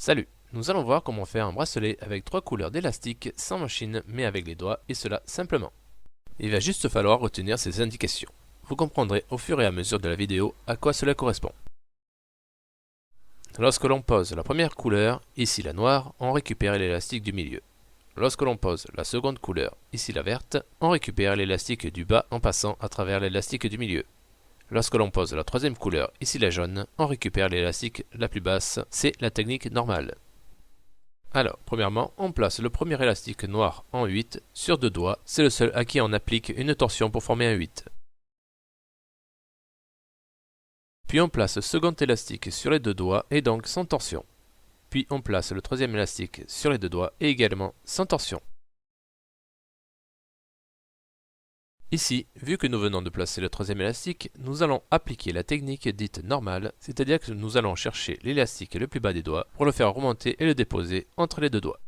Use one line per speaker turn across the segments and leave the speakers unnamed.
Salut, nous allons voir comment faire un bracelet avec 3 couleurs d'élastique sans machine mais avec les doigts et cela simplement. Il va juste falloir retenir ces indications. Vous comprendrez au fur et à mesure de la vidéo à quoi cela correspond. Lorsque l'on pose la première couleur, ici la noire, on récupère l'élastique du milieu. Lorsque l'on pose la seconde couleur, ici la verte, on récupère l'élastique du bas en passant à travers l'élastique du milieu. Lorsque l'on pose la troisième couleur, ici la jaune, on récupère l'élastique la plus basse, c'est la technique normale. Alors, premièrement, on place le premier élastique noir en 8 sur 2 doigts, c'est le seul à qui on applique une torsion pour former un 8. Puis on place le second élastique sur les 2 doigts et donc sans torsion. Puis on place le troisième élastique sur les 2 doigts et également sans torsion. Ici, vu que nous venons de placer le troisième élastique, nous allons appliquer la technique dite normale, c'est-à-dire que nous allons chercher l'élastique le plus bas des doigts pour le faire remonter et le déposer entre les 2 doigts.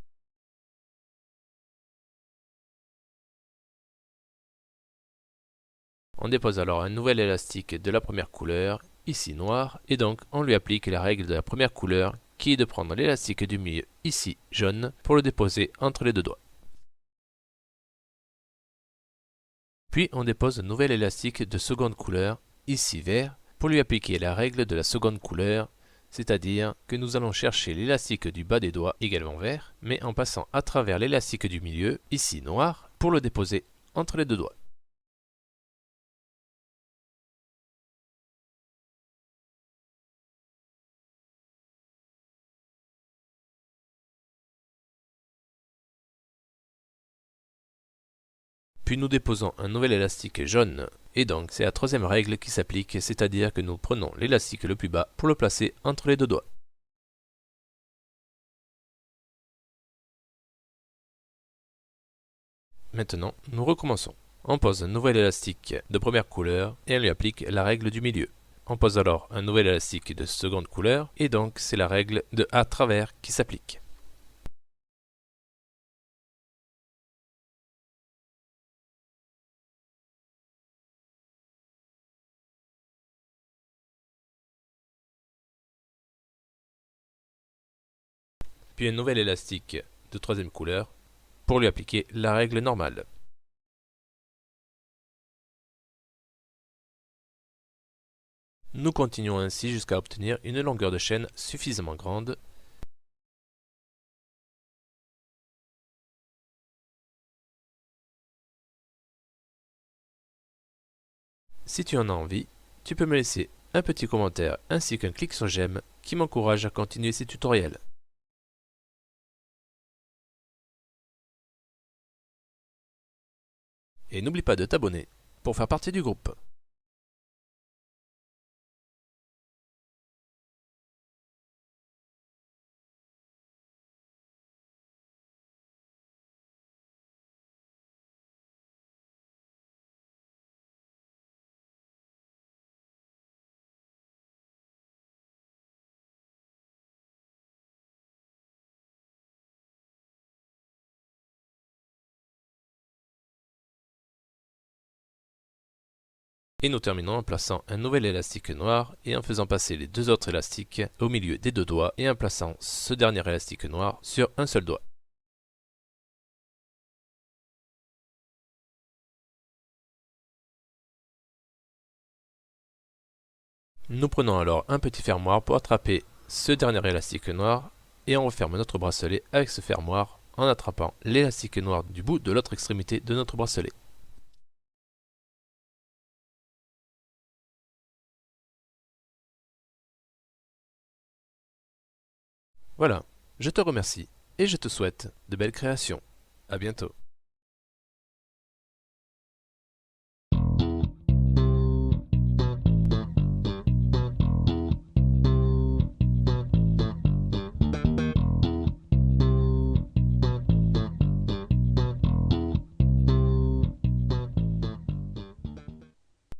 On dépose alors un nouvel élastique de la première couleur, ici noir, et donc on lui applique la règle de la première couleur qui est de prendre l'élastique du milieu, ici jaune, pour le déposer entre les 2 doigts. Puis on dépose un nouvel élastique de seconde couleur, ici vert, pour lui appliquer la règle de la seconde couleur, c'est-à-dire que nous allons chercher l'élastique du bas des doigts, également vert, mais en passant à travers l'élastique du milieu, ici noir, pour le déposer entre les 2 doigts. Puis nous déposons un nouvel élastique jaune, et donc c'est la troisième règle qui s'applique, c'est-à-dire que nous prenons l'élastique le plus bas pour le placer entre les 2 doigts. Maintenant, nous recommençons. On pose un nouvel élastique de première couleur et on lui applique la règle du milieu. On pose alors un nouvel élastique de seconde couleur et donc c'est la règle de à travers qui s'applique. Puis un nouvel élastique de troisième couleur pour lui appliquer la règle normale. Nous continuons ainsi jusqu'à obtenir une longueur de chaîne suffisamment grande. Si tu en as envie, tu peux me laisser un petit commentaire ainsi qu'un clic sur j'aime qui m'encourage à continuer ces tutoriels. Et n'oublie pas de t'abonner pour faire partie du groupe. Et nous terminons en plaçant un nouvel élastique noir et en faisant passer les 2 autres élastiques au milieu des 2 doigts et en plaçant ce dernier élastique noir sur un seul doigt. Nous prenons alors un petit fermoir pour attraper ce dernier élastique noir et on referme notre bracelet avec ce fermoir en attrapant l'élastique noir du bout de l'autre extrémité de notre bracelet. Voilà, je te remercie et je te souhaite de belles créations. À bientôt.